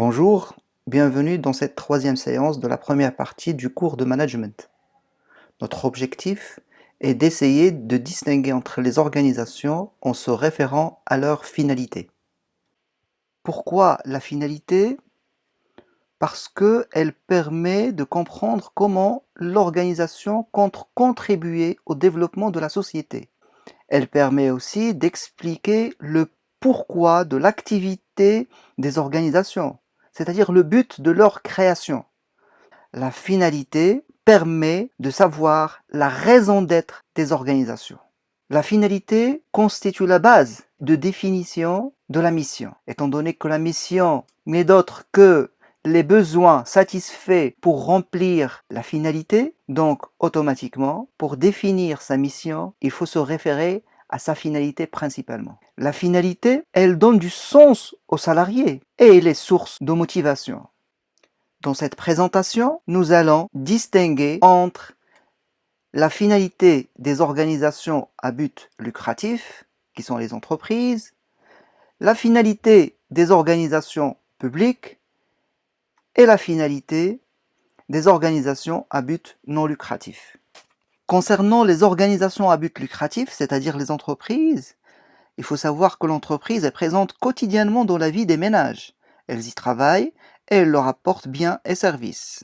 Bonjour, bienvenue dans cette troisième séance de la première partie du cours de management. Notre objectif est d'essayer de distinguer entre les organisations en se référant à leur finalité. Pourquoi la finalité? Parce qu'elle permet de comprendre comment l'organisation compte contribuer au développement de la société. Elle permet aussi d'expliquer le pourquoi de l'activité des organisations, c'est-à-dire le but de leur création. La finalité permet de savoir la raison d'être des organisations. La finalité constitue la base de définition de la mission. Étant donné que la mission n'est d'autre que les besoins satisfaits pour remplir la finalité, donc automatiquement, pour définir sa mission, il faut se référer à sa finalité principalement. La finalité, elle donne du sens aux salariés et elle est source de motivation. Dans cette présentation, nous allons distinguer entre la finalité des organisations à but lucratif, qui sont les entreprises, la finalité des organisations publiques et la finalité des organisations à but non lucratif. Concernant les organisations à but lucratif, c'est-à-dire les entreprises, il faut savoir que l'entreprise est présente quotidiennement dans la vie des ménages. Elles y travaillent et elles leur apportent biens et services.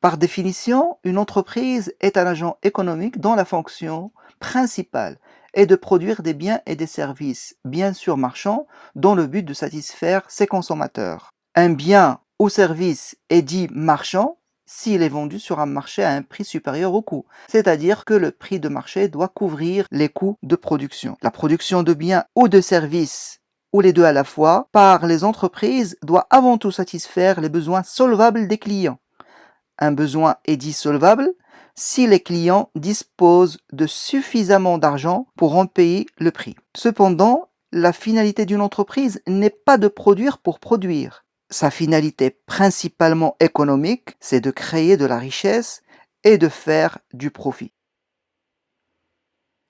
Par définition, une entreprise est un agent économique dont la fonction principale est de produire des biens et des services, bien sûr marchands, dans le but de satisfaire ses consommateurs. Un bien ou service est dit marchand s'il est vendu sur un marché à un prix supérieur au coût, c'est-à-dire que le prix de marché doit couvrir les coûts de production. La production de biens ou de services, ou les deux à la fois, par les entreprises doit avant tout satisfaire les besoins solvables des clients. Un besoin est dit solvable si les clients disposent de suffisamment d'argent pour en payer le prix. Cependant, la finalité d'une entreprise n'est pas de produire pour produire. Sa finalité principalement économique, c'est de créer de la richesse et de faire du profit.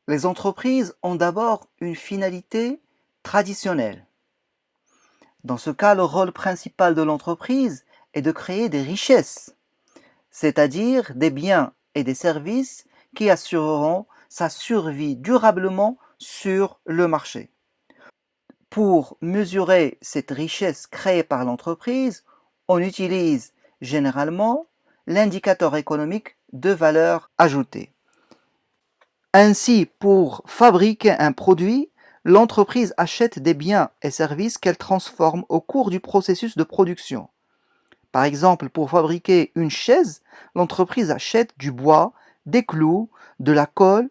Les entreprises ont d'abord une finalité traditionnelle. Dans ce cas, le rôle principal de l'entreprise est de créer des richesses, c'est-à-dire des biens et des services qui assureront sa survie durablement sur le marché. Pour mesurer cette richesse créée par l'entreprise, on utilise généralement l'indicateur économique de valeur ajoutée. Ainsi, pour fabriquer un produit, l'entreprise achète des biens et services qu'elle transforme au cours du processus de production. Par exemple, pour fabriquer une chaise, l'entreprise achète du bois, des clous, de la colle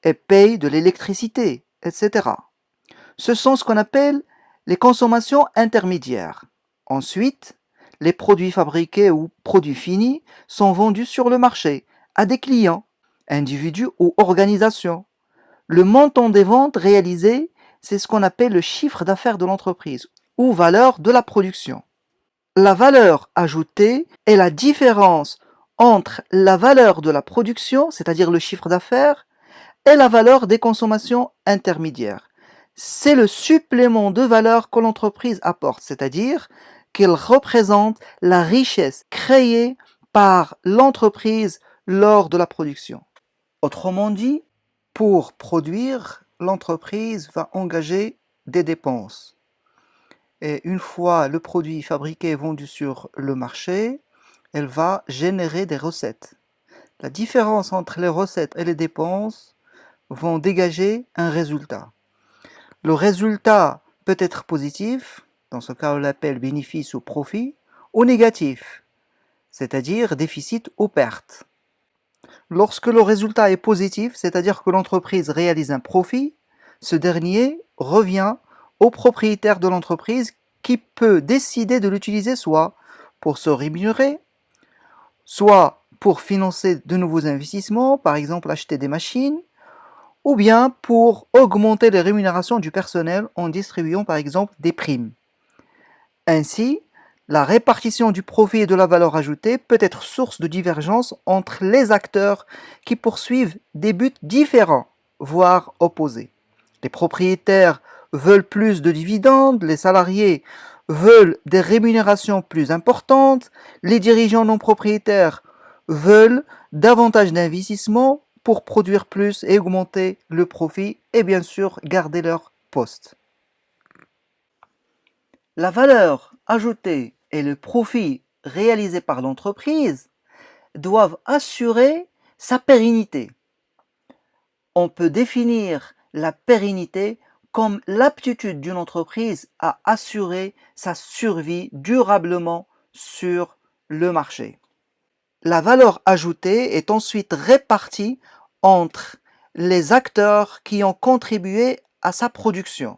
et paye de l'électricité, etc. Ce sont ce qu'on appelle les consommations intermédiaires. Ensuite, les produits fabriqués ou produits finis sont vendus sur le marché à des clients, individus ou organisations. Le montant des ventes réalisées, c'est ce qu'on appelle le chiffre d'affaires de l'entreprise ou valeur de la production. La valeur ajoutée est la différence entre la valeur de la production, c'est-à-dire le chiffre d'affaires, et la valeur des consommations intermédiaires. C'est le supplément de valeur que l'entreprise apporte, c'est-à-dire qu'il représente la richesse créée par l'entreprise lors de la production. Autrement dit, pour produire, l'entreprise va engager des dépenses. Et une fois le produit fabriqué et vendu sur le marché, elle va générer des recettes. La différence entre les recettes et les dépenses vont dégager un résultat. Le résultat peut être positif, dans ce cas on l'appelle bénéfice ou profit, ou négatif, c'est-à-dire déficit ou perte. Lorsque le résultat est positif, c'est-à-dire que l'entreprise réalise un profit, ce dernier revient au propriétaire de l'entreprise qui peut décider de l'utiliser soit pour se rémunérer, soit pour financer de nouveaux investissements, par exemple acheter des machines, ou bien pour augmenter les rémunérations du personnel en distribuant par exemple des primes. Ainsi, la répartition du profit et de la valeur ajoutée peut être source de divergence entre les acteurs qui poursuivent des buts différents, voire opposés. Les propriétaires veulent plus de dividendes, les salariés veulent des rémunérations plus importantes, les dirigeants non propriétaires veulent davantage d'investissements pour produire plus et augmenter le profit et bien sûr garder leur poste. La valeur ajoutée et le profit réalisé par l'entreprise doivent assurer sa pérennité. On peut définir la pérennité comme l'aptitude d'une entreprise à assurer sa survie durablement sur le marché. La valeur ajoutée est ensuite répartie entre les acteurs qui ont contribué à sa production.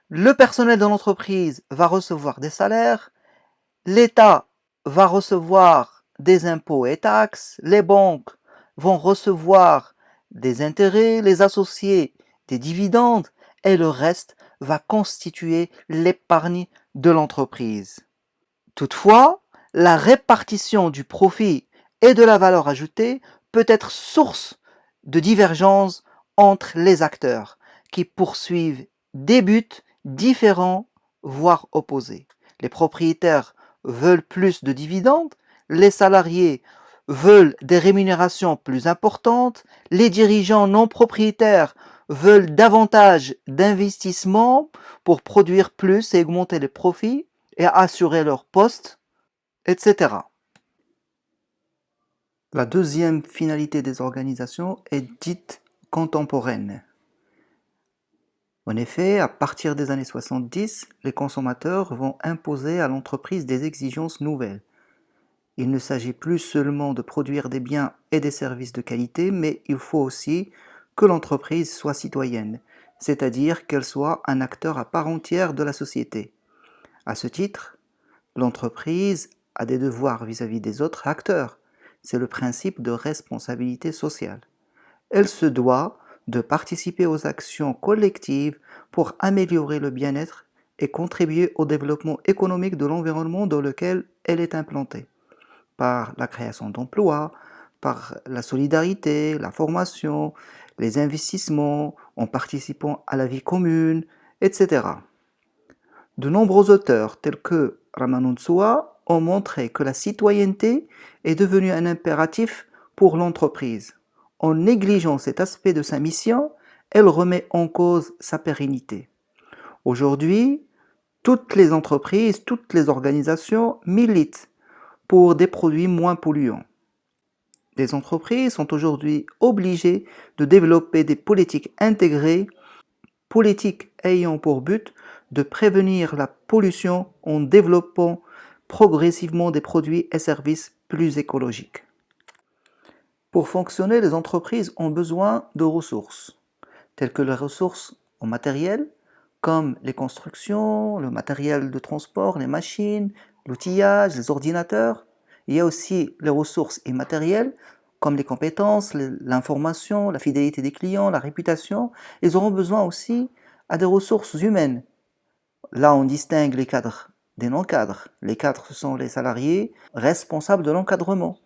Le personnel de l'entreprise va recevoir des salaires, l'État va recevoir des impôts et taxes, les banques vont recevoir des intérêts, les associés des dividendes et le reste va constituer l'épargne de l'entreprise. Toutefois, la répartition du profit et de la valeur ajoutée peut être source de divergences entre les acteurs qui poursuivent des buts différents, voire opposés. Les propriétaires veulent plus de dividendes, les salariés veulent des rémunérations plus importantes, les dirigeants non propriétaires veulent davantage d'investissements pour produire plus et augmenter les profits et assurer leur poste, etc. La deuxième finalité des organisations est dite contemporaine. En effet, à partir des années 70, les consommateurs vont imposer à l'entreprise des exigences nouvelles. Il ne s'agit plus seulement de produire des biens et des services de qualité, mais il faut aussi que l'entreprise soit citoyenne, c'est-à-dire qu'elle soit un acteur à part entière de la société. À ce titre, l'entreprise a des devoirs vis-à-vis des autres acteurs. C'est le principe de responsabilité sociale. Elle se doit de participer aux actions collectives pour améliorer le bien-être et contribuer au développement économique de l'environnement dans lequel elle est implantée, par la création d'emplois, par la solidarité, la formation, les investissements, en participant à la vie commune, etc. De nombreux auteurs tels que Ramanuja ont montré que la citoyenneté est devenue un impératif pour l'entreprise. En négligeant cet aspect de sa mission, elle remet en cause sa pérennité. Aujourd'hui, toutes les entreprises, toutes les organisations militent pour des produits moins polluants. Les entreprises sont aujourd'hui obligées de développer des politiques intégrées, politiques ayant pour but de prévenir la pollution en développant progressivement des produits et services plus écologiques. Pour fonctionner, les entreprises ont besoin de ressources, telles que les ressources en matériel, comme les constructions, le matériel de transport, les machines, l'outillage, les ordinateurs. Il y a aussi les ressources immatérielles, comme les compétences, l'information, la fidélité des clients, la réputation. Ils auront besoin aussi à des ressources humaines. Là, on distingue les cadres des non-cadres. Les cadres, ce sont les salariés responsables de l'encadrement.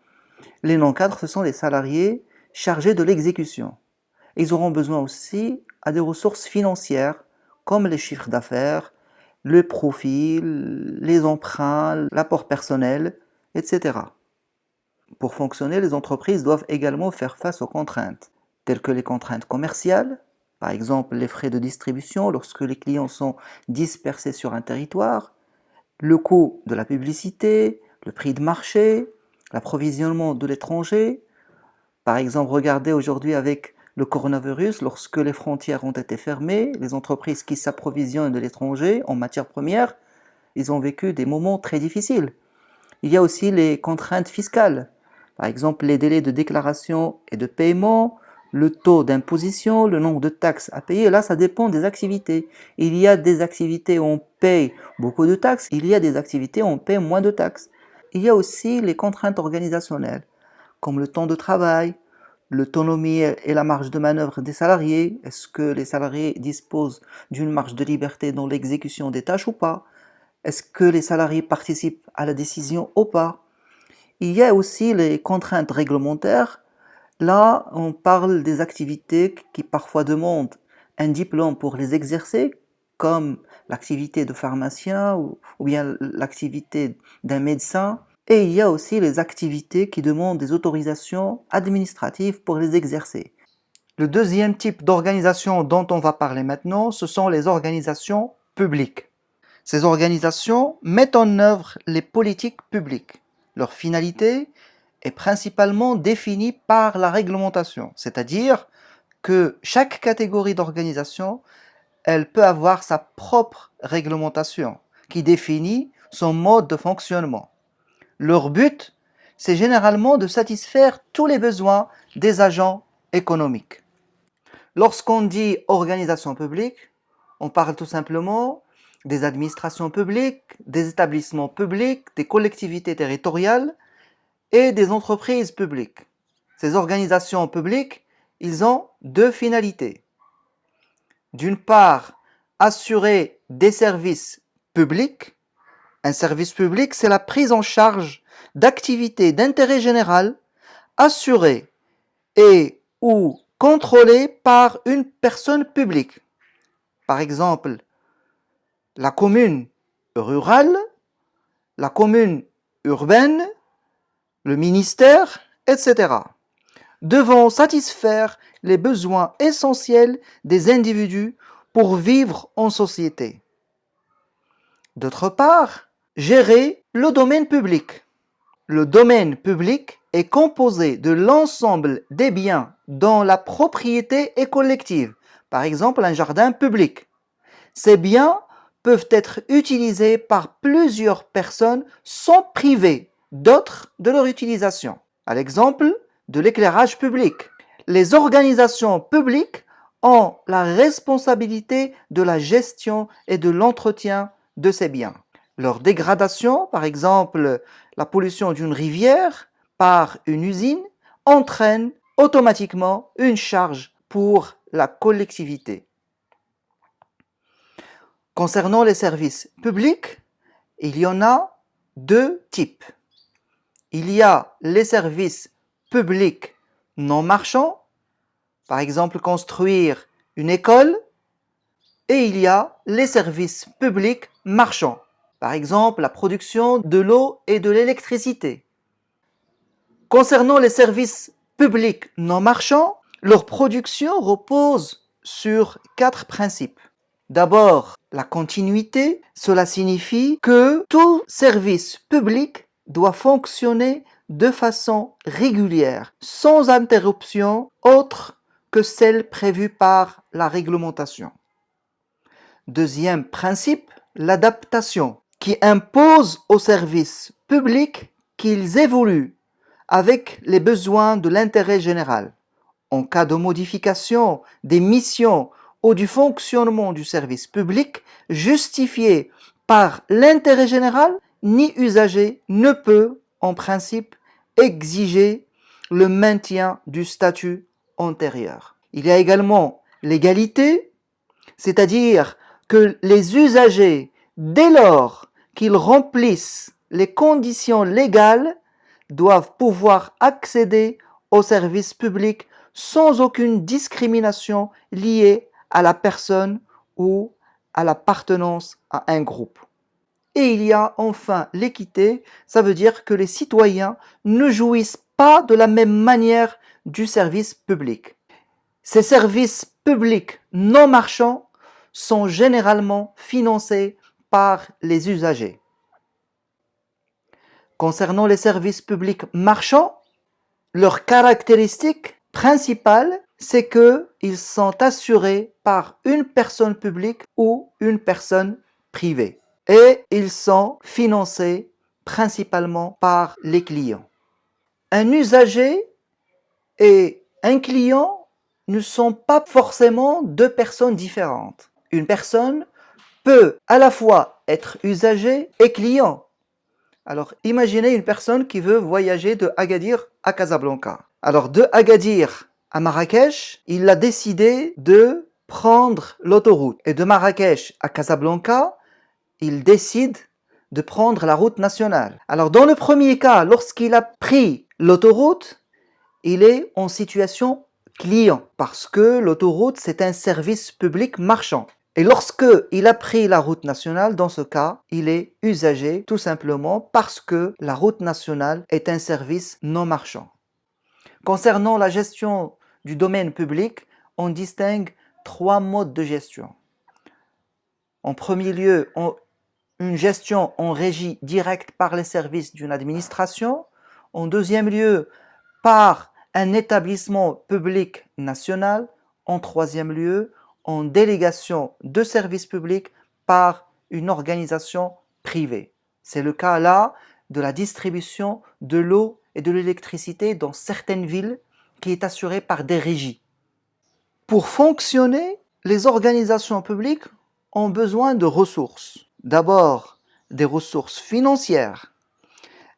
Les non-cadres, ce sont les salariés chargés de l'exécution. Ils auront besoin aussi à des ressources financières, comme les chiffres d'affaires, le profit, les emprunts, l'apport personnel, etc. Pour fonctionner, les entreprises doivent également faire face aux contraintes, telles que les contraintes commerciales, par exemple les frais de distribution lorsque les clients sont dispersés sur un territoire, le coût de la publicité, le prix de marché, l'approvisionnement de l'étranger. Par exemple, regardez aujourd'hui avec le coronavirus, lorsque les frontières ont été fermées, les entreprises qui s'approvisionnent de l'étranger en matières premières, ils ont vécu des moments très difficiles. Il y a aussi les contraintes fiscales, par exemple les délais de déclaration et de paiement, le taux d'imposition, le nombre de taxes à payer. Là, ça dépend des activités. Il y a des activités où on paye beaucoup de taxes, il y a des activités où on paye moins de taxes. Il y a aussi les contraintes organisationnelles, comme le temps de travail, l'autonomie et la marge de manœuvre des salariés. Est-ce que les salariés disposent d'une marge de liberté dans l'exécution des tâches ou pas? Est-ce que les salariés participent à la décision ou pas? Il y a aussi les contraintes réglementaires. Là, on parle des activités qui parfois demandent un diplôme pour les exercer, comme l'activité de pharmacien ou bien l'activité d'un médecin. Et il y a aussi les activités qui demandent des autorisations administratives pour les exercer. Le deuxième type d'organisation dont on va parler maintenant, ce sont les organisations publiques. Ces organisations mettent en œuvre les politiques publiques. Leur finalité est principalement définie par la réglementation, c'est-à-dire que chaque catégorie d'organisation, elle peut avoir sa propre réglementation qui définit son mode de fonctionnement. Leur but, c'est généralement de satisfaire tous les besoins des agents économiques. Lorsqu'on dit organisation publique, on parle tout simplement des administrations publiques, des établissements publics, des collectivités territoriales et des entreprises publiques. Ces organisations publiques, ils ont deux finalités. D'une part, assurer des services publics. Un service public, c'est la prise en charge d'activités d'intérêt général assurées et ou contrôlées par une personne publique. Par exemple, la commune rurale, la commune urbaine, le ministère, etc. devant satisfaire les besoins essentiels des individus pour vivre en société. D'autre part, gérer le domaine public. Le domaine public est composé de l'ensemble des biens dont la propriété est collective, par exemple un jardin public. Ces biens peuvent être utilisés par plusieurs personnes sans priver d'autres de leur utilisation. À l'exemple de l'éclairage public. Les organisations publiques ont la responsabilité de la gestion et de l'entretien de ces biens. Leur dégradation, par exemple la pollution d'une rivière par une usine, entraîne automatiquement une charge pour la collectivité. Concernant les services publics, il y en a deux types. Il y a les services publics non marchands, par exemple construire une école, et il y a les services publics marchands, par exemple la production de l'eau et de l'électricité. Concernant les services publics non marchands, leur production repose sur 4 principes. D'abord, la continuité, cela signifie que tout service public doit fonctionner de façon régulière, sans interruption autre que celle prévue par la réglementation. Deuxième principe, l'adaptation, qui impose aux services publics qu'ils évoluent avec les besoins de l'intérêt général. En cas de modification des missions ou du fonctionnement du service public justifié par l'intérêt général, ni usager ne peut, en principe, exiger le maintien du statut antérieur. Il y a également l'égalité, c'est-à-dire que les usagers, dès lors qu'ils remplissent les conditions légales, doivent pouvoir accéder aux services publics sans aucune discrimination liée à la personne ou à l'appartenance à un groupe. Et il y a enfin l'équité, ça veut dire que les citoyens ne jouissent pas de la même manière du service public. Ces services publics non marchands sont généralement financés par les usagers. Concernant les services publics marchands, leur caractéristique principale, c'est qu'ils sont assurés par une personne publique ou une personne privée. Et ils sont financés principalement par les clients. Un usager et un client ne sont pas forcément deux personnes différentes. Une personne peut à la fois être usager et client. Alors imaginez une personne qui veut voyager de Agadir à Casablanca. Alors de Agadir à Marrakech, il a décidé de prendre l'autoroute. Et de Marrakech à Casablanca, il décide de prendre la route nationale. Alors dans le premier cas, lorsqu'il a pris l'autoroute, il est en situation client parce que l'autoroute c'est un service public marchand. Et lorsque il a pris la route nationale, dans ce cas, il est usager tout simplement parce que la route nationale est un service non marchand. Concernant la gestion du domaine public, on distingue 3 modes de gestion. En premier lieu, une gestion en régie directe par les services d'une administration. En deuxième lieu, par un établissement public national. En troisième lieu, en délégation de services publics par une organisation privée. C'est le cas là de la distribution de l'eau et de l'électricité dans certaines villes qui est assurée par des régies. Pour fonctionner, les organisations publiques ont besoin de ressources. D'abord, des ressources financières.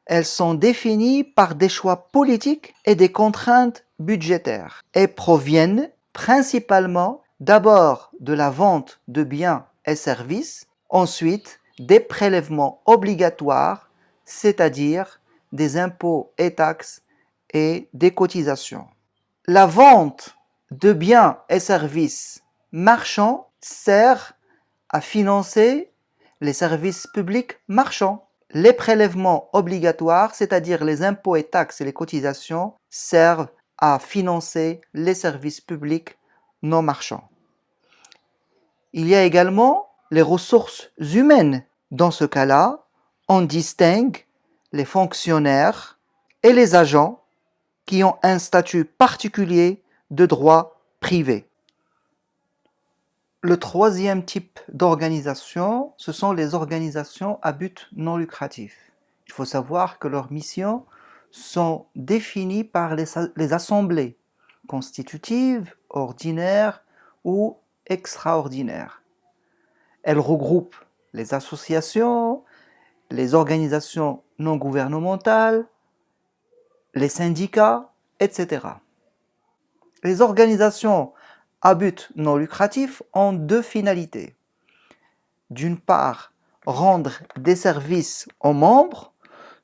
Elles sont définies par des choix politiques et des contraintes budgétaires et proviennent principalement d'abord de la vente de biens et services, ensuite des prélèvements obligatoires, c'est-à-dire des impôts et taxes et des cotisations. La vente de biens et services marchands sert à financer les services publics marchands. Les prélèvements obligatoires, c'est-à-dire les impôts et taxes et les cotisations, servent à financer les services publics non marchands. Il y a également les ressources humaines. Dans ce cas-là, on distingue les fonctionnaires et les agents qui ont un statut particulier de droit privé. Le troisième type d'organisation, ce sont les organisations à but non lucratif. Il faut savoir que leurs missions sont définies par les assemblées constitutives, ordinaires ou extraordinaires. Elles regroupent les associations, les organisations non gouvernementales, les syndicats, etc. Les organisations à but non lucratif ont 2 finalités. D'une part, rendre des services aux membres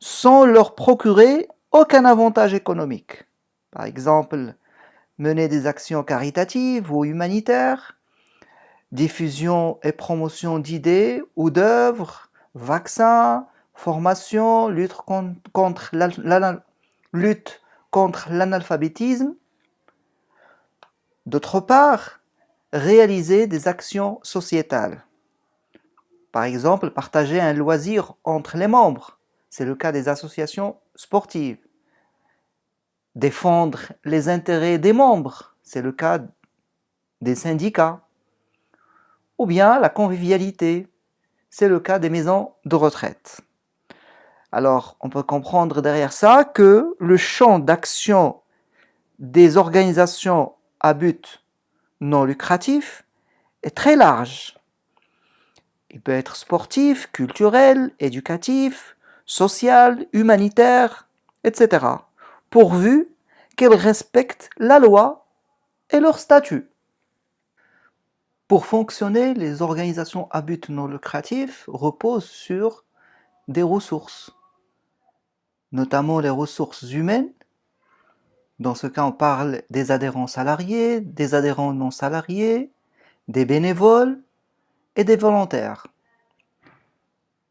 sans leur procurer aucun avantage économique. Par exemple, mener des actions caritatives ou humanitaires, diffusion et promotion d'idées ou d'œuvres, vaccins, formation, lutte contre l'analphabétisme. D'autre part, réaliser des actions sociétales. Par exemple, partager un loisir entre les membres. C'est le cas des associations sportives. Défendre les intérêts des membres. C'est le cas des syndicats. Ou bien la convivialité. C'est le cas des maisons de retraite. Alors, on peut comprendre derrière ça que le champ d'action des organisations à but non lucratif est très large. Il peut être sportif, culturel, éducatif, social, humanitaire, etc. pourvu qu'elles respectent la loi et leur statut. Pour fonctionner, les organisations à but non lucratif reposent sur des ressources, notamment les ressources humaines. Dans ce cas, on parle des adhérents salariés, des adhérents non salariés, des bénévoles et des volontaires.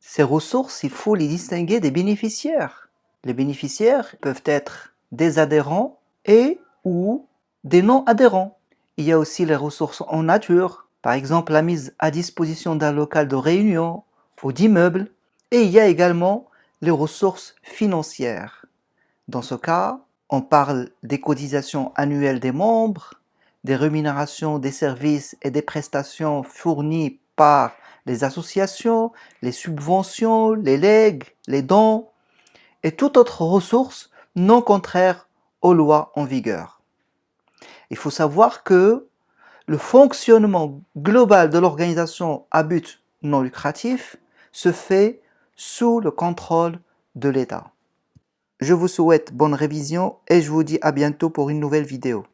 Ces ressources, il faut les distinguer des bénéficiaires. Les bénéficiaires peuvent être des adhérents et ou des non-adhérents. Il y a aussi les ressources en nature, par exemple la mise à disposition d'un local de réunion ou d'immeuble. Et il y a également les ressources financières. Dans ce cas, on parle des cotisations annuelles des membres, des rémunérations des services et des prestations fournies par les associations, les subventions, les legs, les dons et toute autre ressource non contraire aux lois en vigueur. Il faut savoir que le fonctionnement global de l'organisation à but non lucratif se fait sous le contrôle de l'État. Je vous souhaite bonne révision et je vous dis à bientôt pour une nouvelle vidéo.